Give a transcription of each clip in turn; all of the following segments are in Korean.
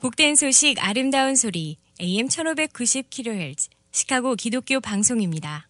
복된 소식 아름다운 소리 AM 1590kHz 시카고 기독교 방송입니다.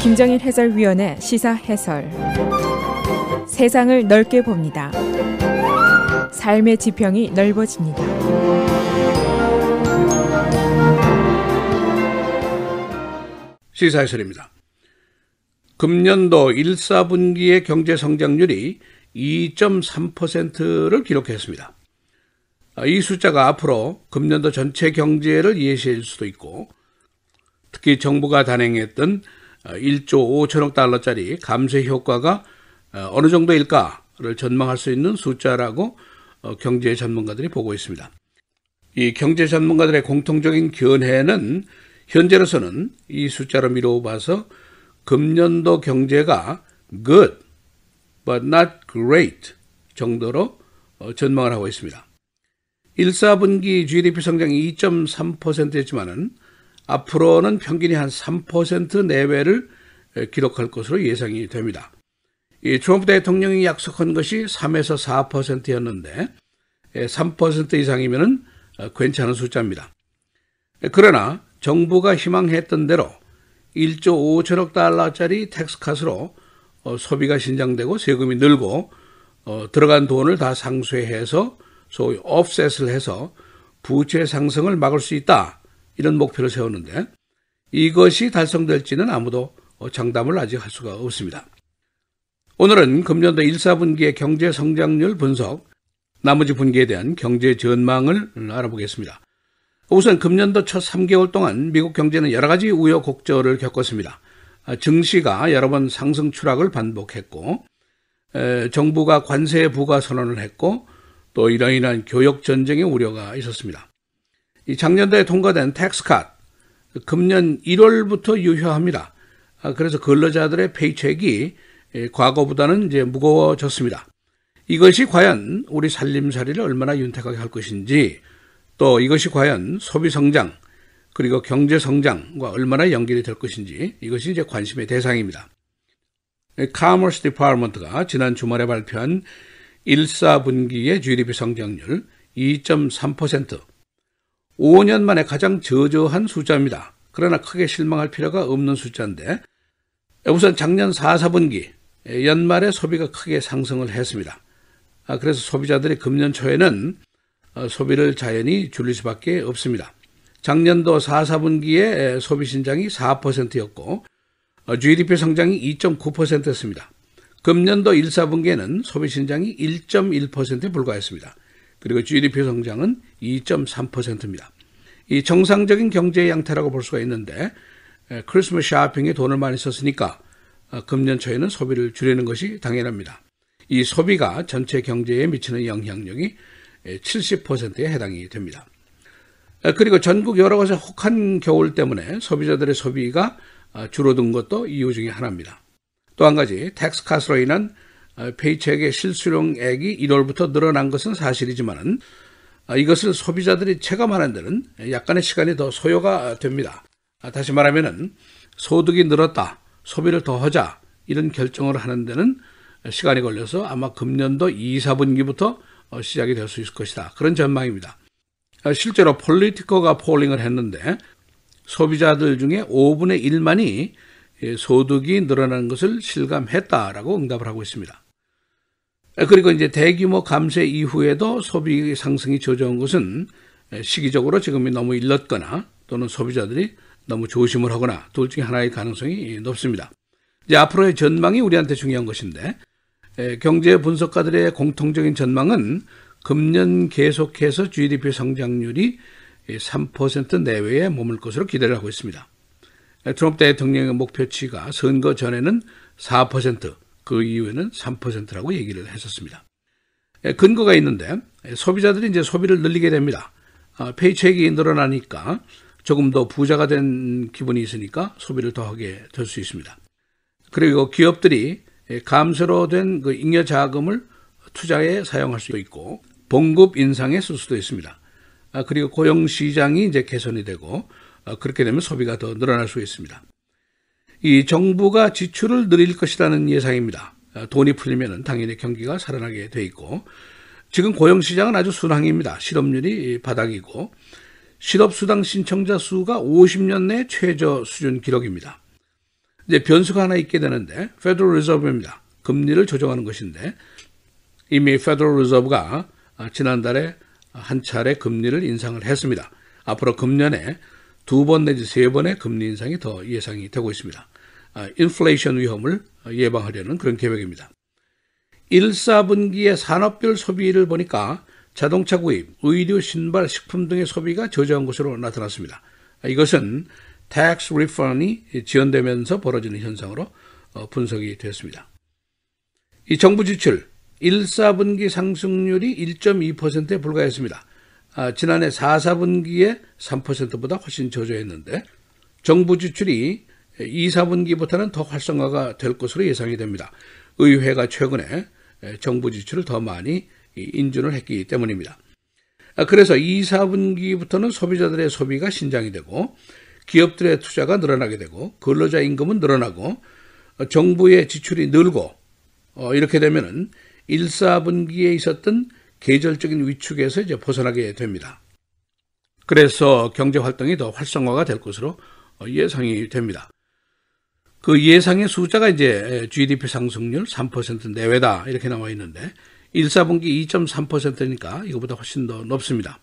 김정일 해설위원의 시사 해설. 세상을 넓게 봅니다. 삶의 지평이 넓어집니다. 시사 해설입니다. 금년도 1, 4분기의 경제 성장률이 2.3%를 기록했습니다. 이 숫자가 앞으로 금년도 전체 경제를 예시할 수도 있고, 특히 정부가 단행했던 1조 5천억 달러짜리 감세 효과가 어느 정도일까를 전망할 수 있는 숫자라고 경제 전문가들이 보고 있습니다. 이 경제 전문가들의 공통적인 견해는 현재로서는 이 숫자로 미뤄봐서 금년도 경제가 good but not great 정도로 전망을 하고 있습니다. 1, 4분기 GDP 성장이 2.3%였지만은 앞으로는 평균이 한 3% 내외를 기록할 것으로 예상이 됩니다. 이 트럼프 대통령이 약속한 것이 3에서 4%였는데 3% 이상이면 괜찮은 숫자입니다. 그러나 정부가 희망했던 대로 1조 5천억 달러짜리 텍스컷으로 소비가 신장되고 세금이 늘고 들어간 돈을 다 상쇄해서 소위 offset을 해서 부채 상승을 막을 수 있다. 이런 목표를 세웠는데 이것이 달성될지는 아무도 장담을 아직 할 수가 없습니다. 오늘은 금년도 1, 4분기의 경제 성장률 분석, 나머지 분기에 대한 경제 전망을 알아보겠습니다. 우선 금년도 첫 3개월 동안 미국 경제는 여러 가지 우여곡절을 겪었습니다. 증시가 여러 번 상승 추락을 반복했고, 정부가 관세 부과 선언을 했고, 또 이러한 교역 전쟁의 우려가 있었습니다. 이 작년도에 통과된 텍스컷, 금년 1월부터 유효합니다. 그래서 근로자들의 페이첵이 과거보다는 이제 무거워졌습니다. 이것이 과연 우리 살림살이를 얼마나 윤택하게 할 것인지, 또 이것이 과연 소비 성장 그리고 경제 성장과 얼마나 연결이 될 것인지 이것이 이제 관심의 대상입니다. Commerce Department가 지난 주말에 발표한 1, 4분기의 GDP 성장률 2.3%, 5년 만에 가장 저조한 숫자입니다. 그러나 크게 실망할 필요가 없는 숫자인데, 우선 작년 4, 4분기 연말에 소비가 크게 상승을 했습니다. 그래서 소비자들이 금년 초에는 소비를 자연히 줄일 수밖에 없습니다. 작년도 4, 4분기에 소비 신장이 4%였고 GDP 성장이 2.9%였습니다. 금년도 1, 4분기에는 소비 신장이 1.1%에 불과했습니다. 그리고 GDP 성장은 2.3%입니다. 이 정상적인 경제 양태라고 볼 수가 있는데, 크리스마스 쇼핑에 돈을 많이 썼으니까 금년 초에는 소비를 줄이는 것이 당연합니다. 이 소비가 전체 경제에 미치는 영향력이 70%에 해당이 됩니다. 그리고 전국 여러 곳의 혹한 겨울 때문에 소비자들의 소비가 줄어든 것도 이유 중에 하나입니다. 또 한 가지, 텍스컷으로 인한 페이첵의 실수령액이 1월부터 늘어난 것은 사실이지만 이것을 소비자들이 체감하는 데는 약간의 시간이 더 소요가 됩니다. 다시 말하면 소득이 늘었다, 소비를 더 하자 이런 결정을 하는 데는 시간이 걸려서 아마 금년도 2, 4분기부터 시작이 될 수 있을 것이다. 그런 전망입니다. 실제로 폴리티코가 폴링을 했는데 소비자들 중에 5분의 1만이 소득이 늘어나는 것을 실감했다라고 응답을 하고 있습니다. 그리고 이제 대규모 감세 이후에도 소비 상승이 저조한 것은 시기적으로 지금이 너무 일렀거나 또는 소비자들이 너무 조심을 하거나 둘 중에 하나의 가능성이 높습니다. 이제 앞으로의 전망이 우리한테 중요한 것인데, 경제 분석가들의 공통적인 전망은 금년 계속해서 GDP 성장률이 3% 내외에 머물 것으로 기대를 하고 있습니다. 트럼프 대통령의 목표치가 선거 전에는 4%, 그 이후에는 3%라고 얘기를 했었습니다. 근거가 있는데, 소비자들이 이제 소비를 늘리게 됩니다. 페이첵이 늘어나니까 조금 더 부자가 된 기분이 있으니까 소비를 더 하게 될 수 있습니다. 그리고 기업들이 감세로 된 그 잉여 자금을 투자에 사용할 수도 있고 봉급 인상에 쓸 수도 있습니다. 그리고 고용 시장이 이제 개선이 되고 그렇게 되면 소비가 더 늘어날 수 있습니다. 이 정부가 지출을 늘릴 것이라는 예상입니다. 돈이 풀리면 당연히 경기가 살아나게 돼 있고, 지금 고용시장은 아주 순항입니다. 실업률이 바닥이고 실업수당 신청자 수가 50년 내 최저 수준 기록입니다. 이제 변수가 하나 있게 되는데 Federal Reserve입니다. 금리를 조정하는 것인데 이미 Federal Reserve가 지난달에 한 차례 금리를 인상을 했습니다. 앞으로 금년에 2번 내지 3번의 금리 인상이 더 예상이 되고 있습니다. 인플레이션 위험을 예방하려는 그런 계획입니다. 1, 4분기의 산업별 소비를 보니까 자동차 구입, 의류, 신발, 식품 등의 소비가 저조한 것으로 나타났습니다. 이것은 tax refund이 지연되면서 벌어지는 현상으로 분석이 됐습니다. 이 정부 지출 1, 4분기 상승률이 1.2%에 불과했습니다. 지난해 4, 4분기에 3%보다 훨씬 저조했는데 정부 지출이 2, 4분기부터는 더 활성화가 될 것으로 예상이 됩니다. 의회가 최근에 정부 지출을 더 많이 인준을 했기 때문입니다. 그래서 2, 4분기부터는 소비자들의 소비가 신장이 되고 기업들의 투자가 늘어나게 되고 근로자 임금은 늘어나고 정부의 지출이 늘고 이렇게 되면은 1, 4분기에 있었던 계절적인 위축에서 이제 벗어나게 됩니다. 그래서 경제 활동이 더 활성화가 될 것으로 예상이 됩니다. 그 예상의 숫자가 이제 GDP 상승률 3% 내외다 이렇게 나와 있는데 1, 4분기 2.3%니까 이거보다 훨씬 더 높습니다.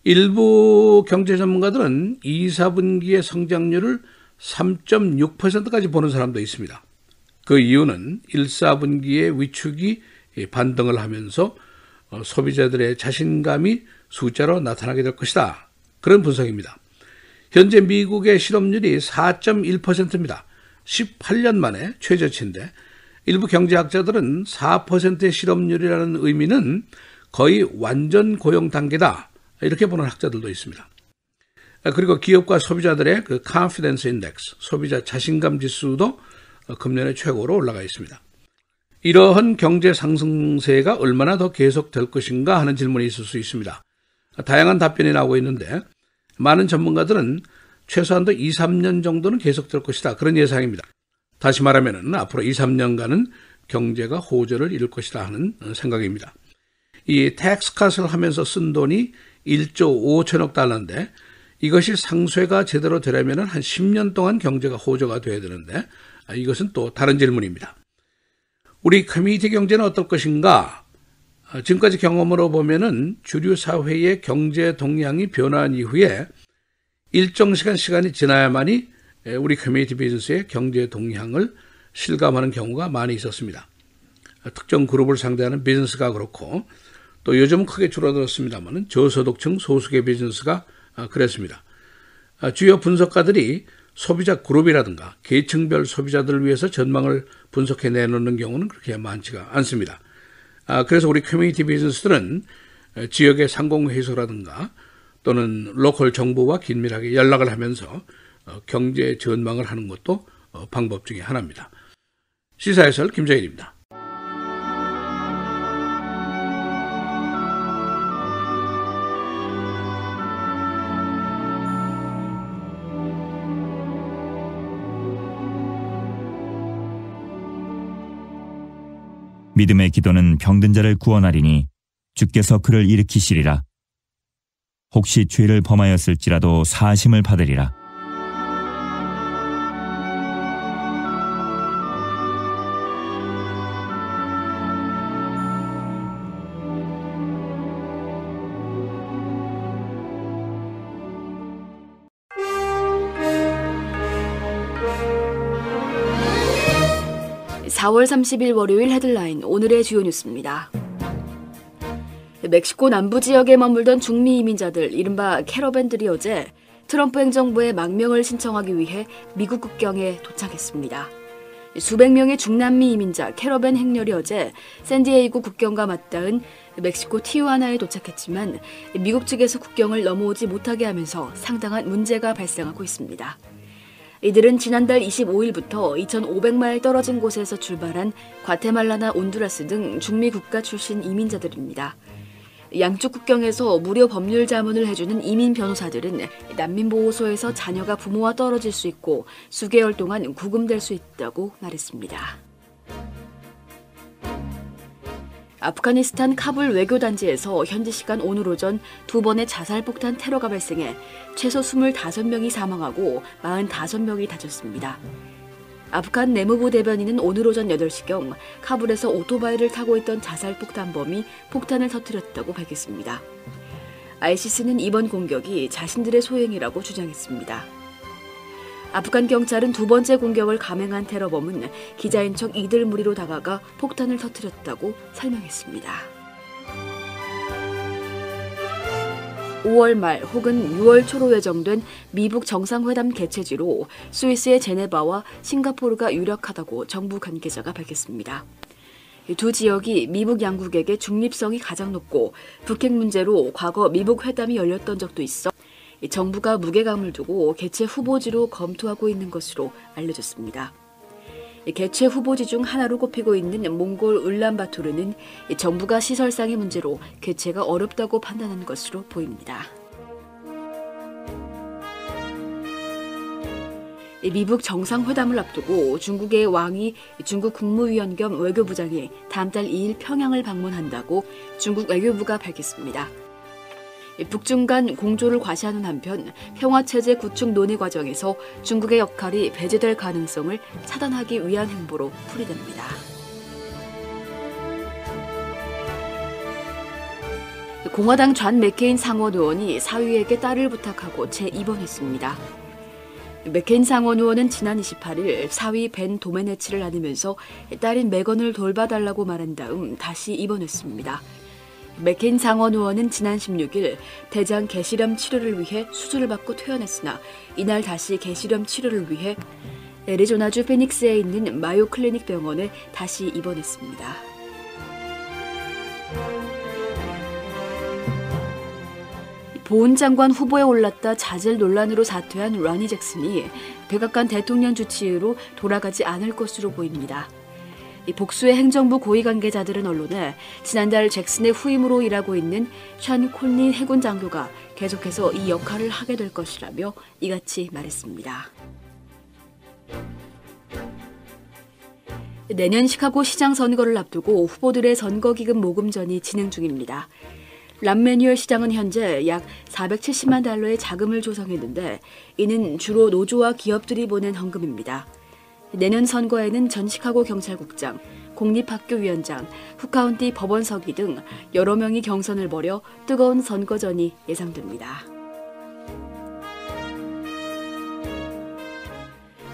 일부 경제 전문가들은 2, 4분기의 성장률을 3.6%까지 보는 사람도 있습니다. 그 이유는 1, 4분기의 위축이 반등을 하면서 소비자들의 자신감이 숫자로 나타나게 될 것이다. 그런 분석입니다. 현재 미국의 실업률이 4.1%입니다. 18년 만에 최저치인데 일부 경제학자들은 4%의 실업률이라는 의미는 거의 완전 고용 단계다. 이렇게 보는 학자들도 있습니다. 그리고 기업과 소비자들의 그 confidence index, 소비자 자신감 지수도 금년에 최고로 올라가 있습니다. 이러한 경제 상승세가 얼마나 더 계속될 것인가 하는 질문이 있을 수 있습니다. 다양한 답변이 나오고 있는데 많은 전문가들은 최소한도 2, 3년 정도는 계속될 것이다. 그런 예상입니다. 다시 말하면 앞으로 2, 3년간은 경제가 호조를 이룰 것이다 하는 생각입니다. 이 텍스 컷을 하면서 쓴 돈이 1조 5천억 달러인데 이것이 상쇄가 제대로 되려면 한 10년 동안 경제가 호조가 돼야 되는데 이것은 또 다른 질문입니다. 우리 커뮤니티 경제는 어떨 것인가? 지금까지 경험으로 보면은 주류 사회의 경제 동향이 변화한 이후에 일정 시간이 지나야만이 우리 커뮤니티 비즈니스의 경제 동향을 실감하는 경우가 많이 있었습니다. 특정 그룹을 상대하는 비즈니스가 그렇고 또 요즘은 크게 줄어들었습니다만 저소득층 소수계 비즈니스가 그랬습니다. 주요 분석가들이 소비자 그룹이라든가 계층별 소비자들을 위해서 전망을 분석해 내놓는 경우는 그렇게 많지가 않습니다. 그래서 우리 커뮤니티 비즈니스들은 지역의 상공회의소라든가 또는 로컬 정부와 긴밀하게 연락을 하면서 경제 전망을 하는 것도 방법 중에 하나입니다. 시사해설 김정일입니다. 믿음의 기도는 병든 자를 구원하리니 주께서 그를 일으키시리라. 혹시 죄를 범하였을지라도 사하심을 받으리라. (4월 30일) 월요일 헤드라인 오늘의 주요 뉴스입니다. 멕시코 남부 지역에 머물던 중미 이민자들 이른바 캐러밴들이 어제 트럼프 행정부에 망명을 신청하기 위해 미국 국경에 도착했습니다. 수백 명의 중남미 이민자 캐러밴 행렬이 어제 샌디에이고 국경과 맞닿은 멕시코 티후아나에 도착했지만 미국 측에서 국경을 넘어오지 못하게 하면서 상당한 문제가 발생하고 있습니다. 이들은 지난달 25일부터 2,500마일 떨어진 곳에서 출발한 과테말라나 온두라스 등 중미 국가 출신 이민자들입니다. 양쪽 국경에서 무료 법률 자문을 해주는 이민 변호사들은 난민보호소에서 자녀가 부모와 떨어질 수 있고 수개월 동안 구금될 수 있다고 말했습니다. 아프가니스탄 카불 외교단지에서 현지 시간 오늘 오전 2번의 자살폭탄 테러가 발생해 최소 25명이 사망하고 45명이 다쳤습니다. 아프간 내무부 대변인은 오늘 오전 8시경 카불에서 오토바이를 타고 있던 자살폭탄범이 폭탄을 터뜨렸다고 밝혔습니다. ISIS는 이번 공격이 자신들의 소행이라고 주장했습니다. 아프간 경찰은 2번째 공격을 감행한 테러범은 기자인 척 이들 무리로 다가가 폭탄을 터뜨렸다고 설명했습니다. 5월 말 혹은 6월 초로 예정된 미북 정상회담 개최지로 스위스의 제네바와 싱가포르가 유력하다고 정부 관계자가 밝혔습니다. 두 지역이 미북 양국에게 중립성이 가장 높고 북핵 문제로 과거 미북 회담이 열렸던 적도 있어 정부가 무게감을 두고 개최 후보지로 검토하고 있는 것으로 알려졌습니다. 개최 후보지 중 하나로 꼽히고 있는 몽골 울란바토르는 정부가 시설상의 문제로 개최가 어렵다고 판단한 것으로 보입니다. 미북 정상회담을 앞두고 중국의 왕이 중국 국무위원 겸 외교부장이 다음 달 2일 평양을 방문한다고 중국 외교부가 밝혔습니다. 북중 간 공조를 과시하는 한편 평화체제 구축 논의 과정에서 중국의 역할이 배제될 가능성을 차단하기 위한 행보로 풀이됩니다. 공화당 존 맥케인 상원 의원이 사위에게 딸을 부탁하고 재입원했습니다. 맥케인 상원 의원은 지난 28일 사위 벤 도메네치를 안으면서 딸인 메건을 돌봐달라고 말한 다음 다시 입원했습니다. 맥케인 상원 의원은 지난 16일 대장 개실염 치료를 위해 수술을 받고 퇴원했으나 이날 다시 개실염 치료를 위해 애리조나주 피닉스에 있는 마요 클리닉 병원에 다시 입원했습니다. 보훈장관 후보에 올랐다 자질 논란으로 사퇴한 러니 잭슨이 백악관 대통령 주치의로 돌아가지 않을 것으로 보입니다. 복수의 행정부 고위 관계자들은 언론에 지난달 잭슨의 후임으로 일하고 있는 션 콜린 해군 장교가 계속해서 이 역할을 하게 될 것이라며 이같이 말했습니다. 내년 시카고 시장 선거를 앞두고 후보들의 선거기금 모금전이 진행 중입니다. 람매뉴얼 시장은 현재 약 470만 달러의 자금을 조성했는데 이는 주로 노조와 기업들이 보낸 헌금입니다. 내년 선거에는 전 시카고 경찰국장, 공립학교위원장, 훅카운티 법원서기 등 여러 명이 경선을 벌여 뜨거운 선거전이 예상됩니다.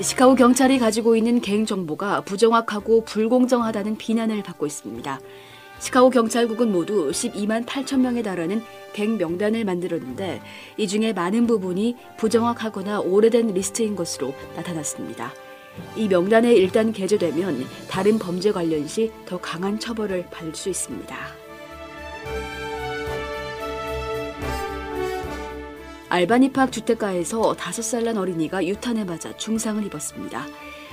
시카고 경찰이 가지고 있는 개인정보가 부정확하고 불공정하다는 비난을 받고 있습니다. 시카고 경찰국은 모두 12만 8천 명에 달하는 갱 명단을 만들었는데 이 중에 많은 부분이 부정확하거나 오래된 리스트인 것으로 나타났습니다. 이 명단에 일단 게재되면 다른 범죄 관련 시 더 강한 처벌을 받을 수 있습니다. 알바니팍 주택가에서 5살 난 어린이가 유탄에 맞아 중상을 입었습니다.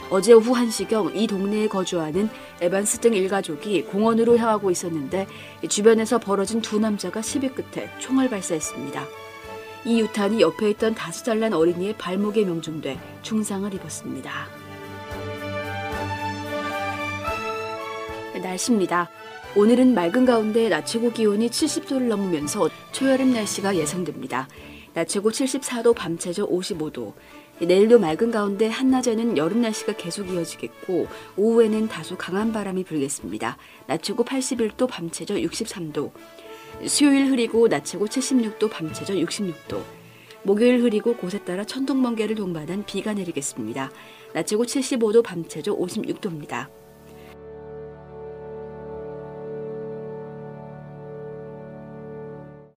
어제 오후 1시경 이 동네에 거주하는 에반스 등 일가족이 공원으로 향하고 있었는데 주변에서 벌어진 두 남자가 시비 끝에 총을 발사했습니다. 이 유탄이 옆에 있던 5살 난 어린이의 발목에 명중돼 중상을 입었습니다. 날씨입니다. 오늘은 맑은 가운데 낮 최고 기온이 70도를 넘으면서 초여름 날씨가 예상됩니다. 낮 최고 74도, 밤 최저 55도. 내일도 맑은 가운데 한낮에는 여름 날씨가 계속 이어지겠고 오후에는 다소 강한 바람이 불겠습니다. 낮 최고 81도, 밤 최저 63도. 수요일 흐리고 낮 최고 76도, 밤 최저 66도. 목요일 흐리고 곳에 따라 천둥번개를 동반한 비가 내리겠습니다. 낮 최고 75도, 밤 최저 56도입니다.